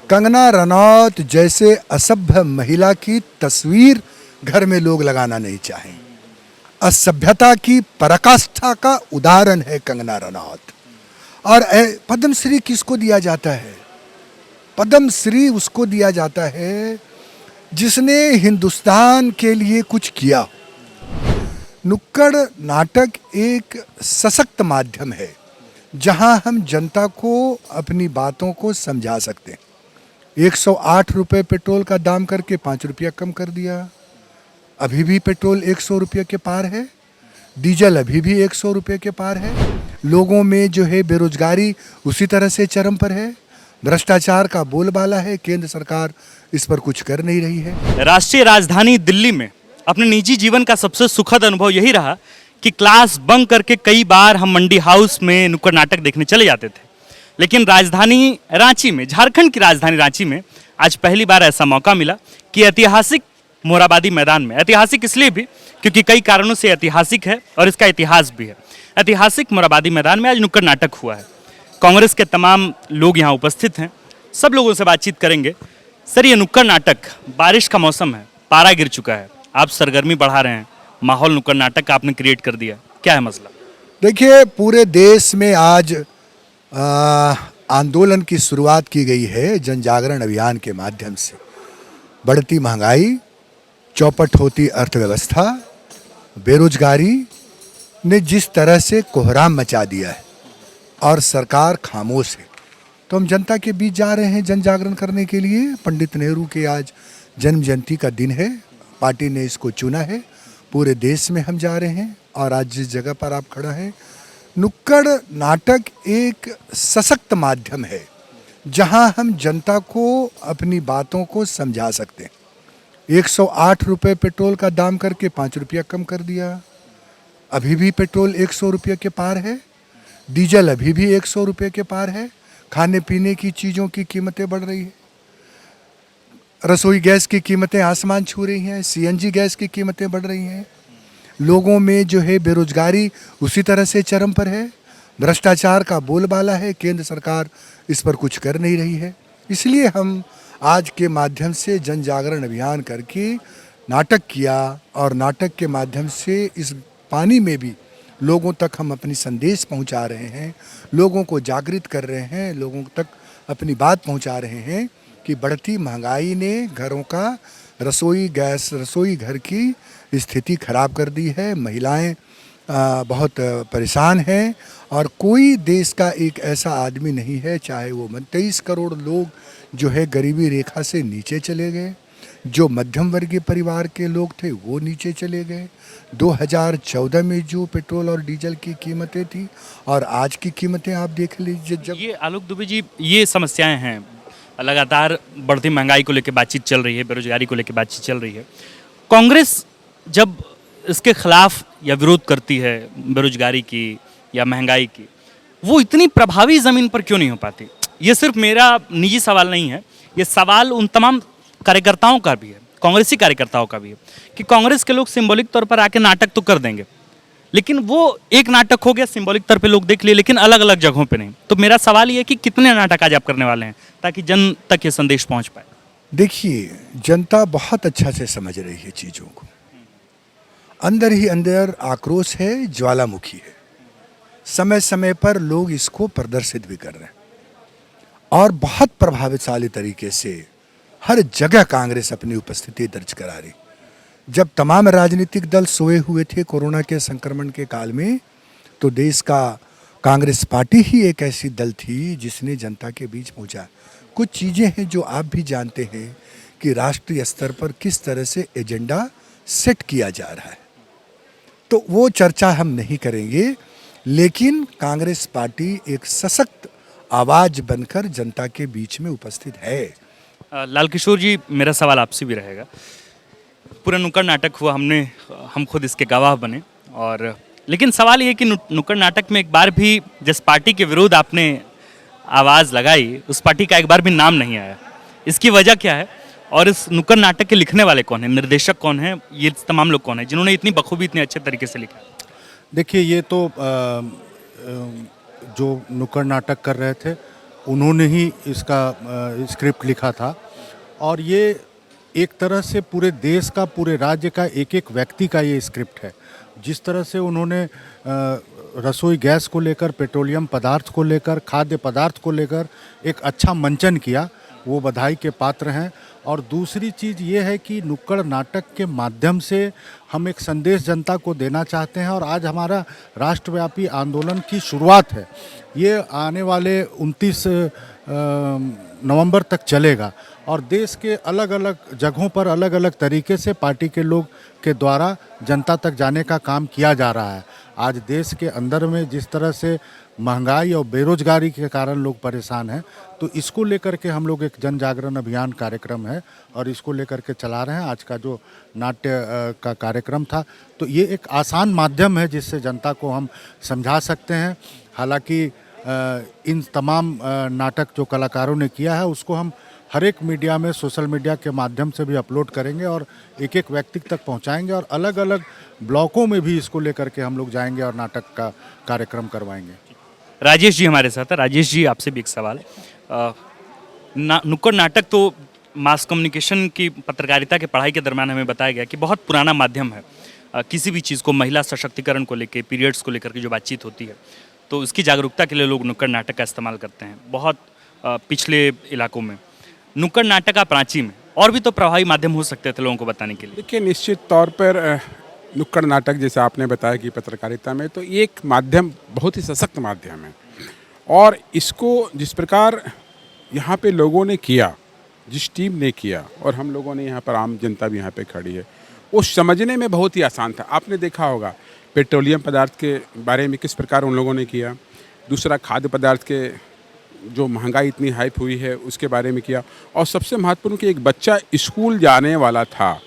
कंगना रनौत जैसे असभ्य महिला की तस्वीर घर में लोग लगाना नहीं चाहें। असभ्यता की पराकाष्ठा का उदाहरण है कंगना रनौत। और पद्मश्री किसको दिया जाता है? पद्मश्री उसको दिया जाता है जिसने हिंदुस्तान के लिए कुछ किया। नुक्कड़ नाटक एक सशक्त माध्यम है जहां हम जनता को अपनी बातों को समझा सकते हैं। 108 रुपये पेट्रोल का दाम करके 5 रुपया कम कर दिया। अभी भी पेट्रोल 100 रुपये के पार है। डीजल अभी भी 100 रुपये के पार है। लोगों में जो है बेरोजगारी उसी तरह से चरम पर है। भ्रष्टाचार का बोलबाला है। केंद्र सरकार इस पर कुछ कर नहीं रही है। राष्ट्रीय राजधानी दिल्ली में अपने निजी जीवन का सबसे सुखद अनुभव यही रहा कि क्लास बंक करके कई बार हम मंडी हाउस में नुक्कड़ नाटक देखने चले जाते थे। लेकिन राजधानी रांची में, झारखंड की राजधानी रांची में आज पहली बार ऐसा मौका मिला कि ऐतिहासिक मोरहाबादी मैदान में, ऐतिहासिक इसलिए भी क्योंकि कई कारणों से ऐतिहासिक है और इसका इतिहास भी है, ऐतिहासिक मोरहाबादी मैदान में आज नुक्कड़ नाटक हुआ है। कांग्रेस के तमाम लोग यहाँ उपस्थित हैं। सब लोगों से बातचीत करेंगे। सर, ये नुक्कड़ नाटक, बारिश का मौसम है, पारा गिर चुका है, आप सरगर्मी बढ़ा रहे हैं, माहौल नुक्कड़ नाटक का आपने क्रिएट कर दिया, क्या है मसला? देखिए, पूरे देश में आज आंदोलन की शुरुआत की गई है जन जागरण अभियान के माध्यम से। बढ़ती महंगाई, चौपट होती अर्थव्यवस्था, बेरोजगारी ने जिस तरह से कोहराम मचा दिया है और सरकार खामोश है, तो हम जनता के बीच जा रहे हैं जन जागरण करने के लिए। पंडित नेहरू के आज जन्म जयंती का दिन है, पार्टी ने इसको चुना है। पूरे देश में हम जा रहे हैं और आज जिस जगह पर आप खड़ा हैं, नुक्कड़ नाटक एक सशक्त माध्यम है जहां हम जनता को अपनी बातों को समझा सकते हैं। 108 रुपये पेट्रोल का दाम करके 5 रुपया कम कर दिया। अभी भी पेट्रोल 100 रुपये के पार है। डीजल अभी भी 100 रुपये के पार है। खाने पीने की चीज़ों की कीमतें बढ़ रही है। रसोई गैस की कीमतें आसमान छू रही हैं। सीएनजी गैस की कीमतें बढ़ रही हैं। लोगों में जो है बेरोजगारी उसी तरह से चरम पर है। भ्रष्टाचार का बोलबाला है। केंद्र सरकार इस पर कुछ कर नहीं रही है। इसलिए हम आज के माध्यम से जन जागरण अभियान करके नाटक किया और नाटक के माध्यम से इस पानी में भी लोगों तक हम अपनी संदेश पहुंचा रहे हैं, लोगों को जागृत कर रहे हैं, लोगों तक अपनी बात पहुंचा रहे हैं कि बढ़ती महंगाई ने घरों का रसोई घर की स्थिति खराब कर दी है। महिलाएं बहुत परेशान हैं और कोई देश का एक ऐसा आदमी नहीं है, चाहे वो 23 करोड़ लोग जो है गरीबी रेखा से नीचे चले गए। जो मध्यम वर्गीय परिवार के लोग थे वो नीचे चले गए। 2014 में जो पेट्रोल और डीजल की कीमतें थी और आज की कीमतें आप देख लीजिए। जब ये आलोक दुबे जी, ये समस्याएं हैं, लगातार बढ़ती महंगाई को लेकर बातचीत चल रही है, बेरोजगारी को लेकर बातचीत चल रही है। कांग्रेस जब इसके खिलाफ या विरोध करती है बेरोजगारी की या महंगाई की, वो इतनी प्रभावी ज़मीन पर क्यों नहीं हो पाती? ये सिर्फ मेरा निजी सवाल नहीं है, ये सवाल उन तमाम कार्यकर्ताओं का भी है, कांग्रेसी कार्यकर्ताओं का भी है कि कांग्रेस के लोग सिंबॉलिक तौर पर आके नाटक तो कर देंगे, लेकिन वो एक नाटक हो गया, सिंबॉलिक तौर पे लोग देख लिए, लेकिन अलग अलग जगहों पे नहीं। तो मेरा सवाल ये है कि कितने नाटक आज आप करने वाले हैं ताकि जन तक ये संदेश पहुंच पाए? देखिए, जनता बहुत अच्छा से समझ रही है चीज़ों को। अंदर ही अंदर आक्रोश है, ज्वालामुखी है। समय समय पर लोग इसको प्रदर्शित भी कर रहे हैं और बहुत प्रभावशाली तरीके से हर जगह कांग्रेस अपनी उपस्थिति दर्ज करा रही। जब तमाम राजनीतिक दल सोए हुए थे कोरोना के संक्रमण के काल में, तो देश का कांग्रेस पार्टी ही एक ऐसी दल थी जिसने जनता के बीच पहुंचा। कुछ चीज़ें हैं जो आप भी जानते हैं कि राष्ट्रीय स्तर पर किस तरह से एजेंडा सेट किया जा रहा है, तो वो चर्चा हम नहीं करेंगे। लेकिन कांग्रेस पार्टी एक सशक्त आवाज़ बनकर जनता के बीच में उपस्थित है। लाल किशोर जी, मेरा सवाल आपसे भी रहेगा। पूरा नुक्कड़ नाटक हुआ, हम खुद इसके गवाह बने, और लेकिन सवाल ये कि नुक्कड़ नाटक में एक बार भी जिस पार्टी के विरोध आपने आवाज़ लगाई, उस पार्टी का एक बार भी नाम नहीं आया। इसकी वजह क्या है और इस नुक्कड़ नाटक के लिखने वाले कौन हैं, निर्देशक कौन हैं, ये तमाम लोग कौन हैं जिन्होंने इतनी बखूबी इतने अच्छे तरीके से लिखा? देखिए, ये तो जो नुक्कड़ नाटक कर रहे थे उन्होंने ही इसका स्क्रिप्ट लिखा था। और ये एक तरह से पूरे देश का, पूरे राज्य का, एक एक व्यक्ति का ये स्क्रिप्ट है। जिस तरह से उन्होंने रसोई गैस को लेकर, पेट्रोलियम पदार्थ को लेकर, खाद्य पदार्थ को लेकर एक अच्छा मंचन किया, वो बधाई के पात्र हैं। और दूसरी चीज़ ये है कि नुक्कड़ नाटक के माध्यम से हम एक संदेश जनता को देना चाहते हैं। और आज हमारा राष्ट्रव्यापी आंदोलन की शुरुआत है। ये आने वाले 29 नवंबर तक चलेगा और देश के अलग अलग जगहों पर अलग अलग तरीके से पार्टी के लोग के द्वारा जनता तक जाने का काम किया जा रहा है। आज देश के अंदर में जिस तरह से महंगाई और बेरोजगारी के कारण लोग परेशान हैं, तो इसको लेकर के हम लोग एक जन जागरण अभियान कार्यक्रम है और इसको लेकर के चला रहे हैं। आज का जो नाट्य का कार्यक्रम था, तो ये एक आसान माध्यम है जिससे जनता को हम समझा सकते हैं। हालांकि इन तमाम नाटक जो कलाकारों ने किया है उसको हम हर एक मीडिया में, सोशल मीडिया के माध्यम से भी अपलोड करेंगे और एक एक व्यक्ति तक पहुंचाएंगे और अलग अलग ब्लॉकों में भी इसको लेकर के हम लोग जाएंगे और नाटक का कार्यक्रम करवाएंगे। राजेश जी हमारे साथ है। राजेश जी, आपसे भी एक सवाल। नुक्कड़ नाटक तो मास कम्युनिकेशन की, पत्रकारिता के पढ़ाई के दरम्यान हमें बताया गया कि बहुत पुराना माध्यम है। किसी भी चीज़ को, महिला सशक्तिकरण को लेकर, पीरियड्स को लेकर के जो बातचीत होती है, तो उसकी जागरूकता के लिए लोग नुक्कड़ नाटक का इस्तेमाल करते हैं। बहुत पिछले इलाकों में नुक्कड़ नाटक आप रांची में और भी तो प्रभावी माध्यम हो सकते थे लोगों को बताने के लिए। देखिए, निश्चित तौर पर नुक्कड़ नाटक जैसे आपने बताया कि पत्रकारिता में, तो ये एक माध्यम बहुत ही सशक्त माध्यम है। और इसको जिस प्रकार यहाँ पे लोगों ने किया, जिस टीम ने किया, और हम लोगों ने यहाँ पर, आम जनता भी यहाँ पे खड़ी है, वो समझने में बहुत ही आसान था। आपने देखा होगा पेट्रोलियम पदार्थ के बारे में किस प्रकार उन लोगों ने किया, दूसरा खाद्य पदार्थ के जो महंगाई इतनी हाइप हुई है उसके बारे में किया, और सबसे महत्वपूर्ण कि एक बच्चा स्कूल जाने वाला था,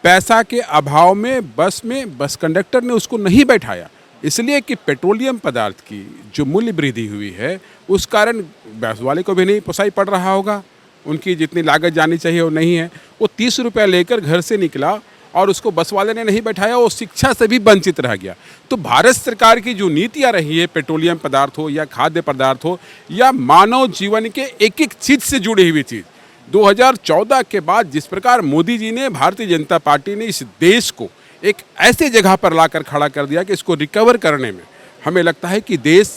पैसा के अभाव में बस कंडक्टर ने उसको नहीं बैठाया, इसलिए कि पेट्रोलियम पदार्थ की जो मूल्य वृद्धि हुई है उस कारण बस वाले को भी नहीं पोसाई पड़ रहा होगा, उनकी जितनी लागत जानी चाहिए वो नहीं है। वो 30 रुपये लेकर घर से निकला और उसको बस वाले ने नहीं बैठाया, वो शिक्षा से भी वंचित रह गया। तो भारत सरकार की जो नीतियाँ रही है, पेट्रोलियम पदार्थ हो या खाद्य पदार्थ हो या मानव जीवन के एक एक चीज़ से जुड़ी हुई चीज़, 2014 के बाद जिस प्रकार मोदी जी ने, भारतीय जनता पार्टी ने इस देश को एक ऐसे जगह पर लाकर खड़ा कर दिया कि इसको रिकवर करने में हमें लगता है कि देश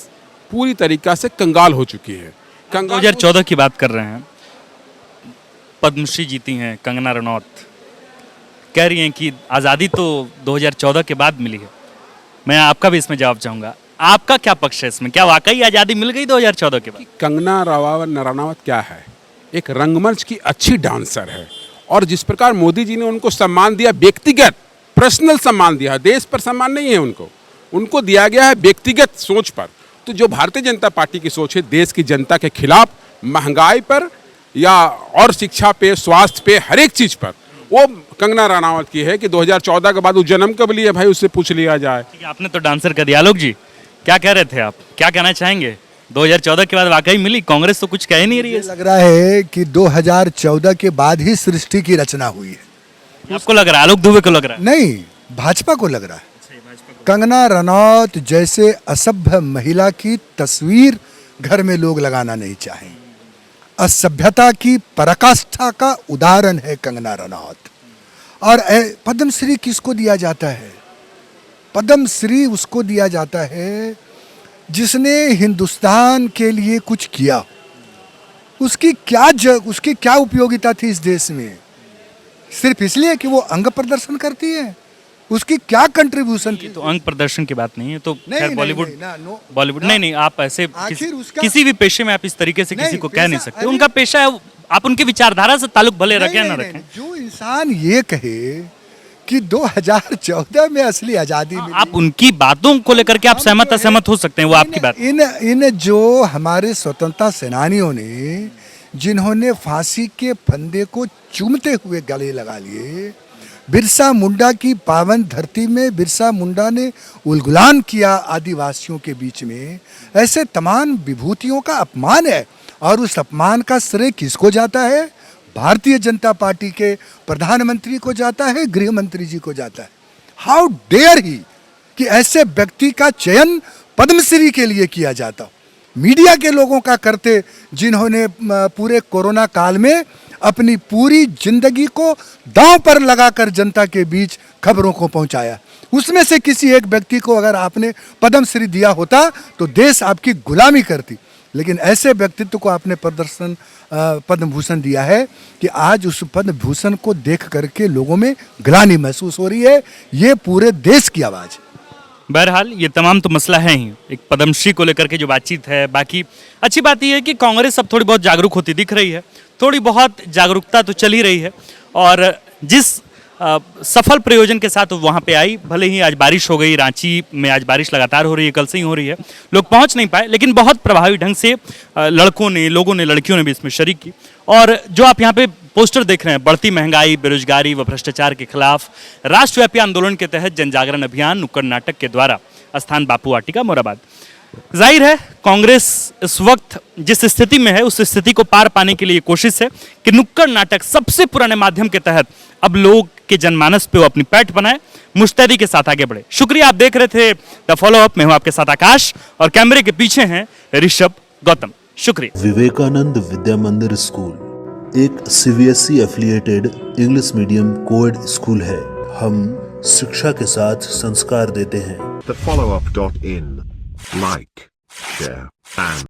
पूरी तरीक़ा से कंगाल हो चुकी है। 2014 की बात कर रहे हैं, पद्मश्री जीती हैं कंगना रनौत, कह रही हैं कि आज़ादी तो 2014 के बाद मिली है। मैं आपका भी इसमें जवाब चाहूँगा, आपका क्या पक्ष है इसमें? क्या वाकई आज़ादी मिल गई 2014 के बाद? कंगना रनौत क्या है, एक रंगमंच की अच्छी डांसर है, और जिस प्रकार मोदी जी ने उनको सम्मान दिया, व्यक्तिगत पर्सनल सम्मान दिया, देश पर सम्मान नहीं है, उनको दिया गया है व्यक्तिगत सोच पर। तो जो भारतीय जनता पार्टी की सोच है देश की जनता के खिलाफ, महंगाई पर या और शिक्षा पे, स्वास्थ्य पे, हर एक चीज़ पर, वो कंगना रनौत की है कि 2014 के बाद वो जन्म कब लिया भाई, उससे पूछ लिया जाए। ठीक है, आपने तो डांसर कर दिया। आलोक जी, क्या कह रहे थे आप, क्या कहना चाहेंगे? 2014 के बाद वाकई मिली? कांग्रेस तो कुछ कह ही नहीं रही है। लग रहा है कि 2014 के बाद ही सृष्टि की रचना हुई है। आपको लग रहा है? आलोक दुबे को लग रहा है? नहीं, भाजपा को लग रहा है। कंगना रनौत जैसे असभ्य महिला की तस्वीर घर में लोग लगाना नहीं चाहें। असभ्यता की पराकाष्ठा का उदाहरण है कंगना रनौत। और पद्मश्री किसको दिया जाता है? पद्मश्री उसको दिया जाता है जिसने हिंदुस्तान के लिए कुछ किया। उसकी क्या उपयोगिता थी इस देश में? सिर्फ इसलिए कि वो अंग प्रदर्शन करती है? उसकी क्या कंट्रीब्यूशन थी? तो अंग प्रदर्शन की बात नहीं है, तो खैर बॉलीवुड नहीं, आप ऐसे किसी भी पेशे में आप इस तरीके से किसी को कह नहीं सकते। उनका पेशा है, आप उनकी विचारधारा से ताल्लुक भले रखें ना रखें। जो इंसान ये कहे कि 2014 में असली आजादी मिली, आप उनकी बातों को लेकर के आप सहमत असहमत हो सकते हैं, वो आपकी बात। इन जो हमारे स्वतंत्रता सेनानियों ने, जिन्होंने फांसी के फंदे को चूमते हुए गले लगा लिए, बिरसा मुंडा की पावन धरती में बिरसा मुंडा ने उलगुलान किया आदिवासियों के बीच में, ऐसे तमाम विभूतियों का अपमान है। और उस अपमान का श्रेय किसको जाता है? भारतीय जनता पार्टी के प्रधानमंत्री को जाता है, गृह मंत्री जी को जाता है। हाउ डेयर ही कि ऐसे व्यक्ति का चयन पद्मश्री के लिए किया जाता हो। मीडिया के लोगों का करते, जिन्होंने पूरे कोरोना काल में अपनी पूरी जिंदगी को दांव पर लगाकर जनता के बीच खबरों को पहुंचाया। उसमें से किसी एक व्यक्ति को अगर आपने पद्म श्री दिया होता तो देश आपकी गुलामी करती, लेकिन ऐसे व्यक्तित्व को आपने पद्म भूषण दिया है कि आज उस पद्म भूषण को देख करके लोगों में ग्लानि महसूस हो रही है। ये पूरे देश की आवाज़ है। बहरहाल ये तमाम तो मसला है ही, एक पद्मश्री को लेकर के जो बातचीत है। बाकी अच्छी बात यह है कि कांग्रेस अब थोड़ी बहुत जागरूक होती दिख रही है, थोड़ी बहुत जागरूकता तो चल ही रही है। और जिस सफल प्रयोजन के साथ वहाँ पे आई, भले ही आज बारिश हो गई, रांची में आज बारिश लगातार हो रही है, कल से ही हो रही है, लोग पहुँच नहीं पाए, लेकिन बहुत प्रभावी ढंग से लोगों ने लड़कियों ने भी इसमें शरीक की। और जो आप यहाँ पे पोस्टर देख रहे हैं, बढ़ती महंगाई, बेरोजगारी व भ्रष्टाचार के खिलाफ राष्ट्रव्यापी आंदोलन के तहत जन जागरण अभियान नुक्कड़ नाटक के द्वारा स्थान बापू वाटिका मोराबाद। जाहिर है कांग्रेस इस वक्त जिस स्थिति में है, उस स्थिति को पार पाने के लिए कोशिश है कि नुक्कड़ नाटक सबसे पुराने माध्यम के तहत अब लोग के जनमानस पे वो अपनी पैठ बनाए, मुस्तैदी के साथ आगे बढ़े। शुक्रिया, आप देख रहे थे द फॉलो अप। मैं हूं आपके साथ आकाश और कैमरे के पीछे हैं ऋषभ गौतम। शुक्रिया। विवेकानंद विद्या मंदिर स्कूल एक CBSE affiliated English medium coed school है। हम शिक्षा के साथ संस्कार देते हैं। thefollowup.in. Like, share, and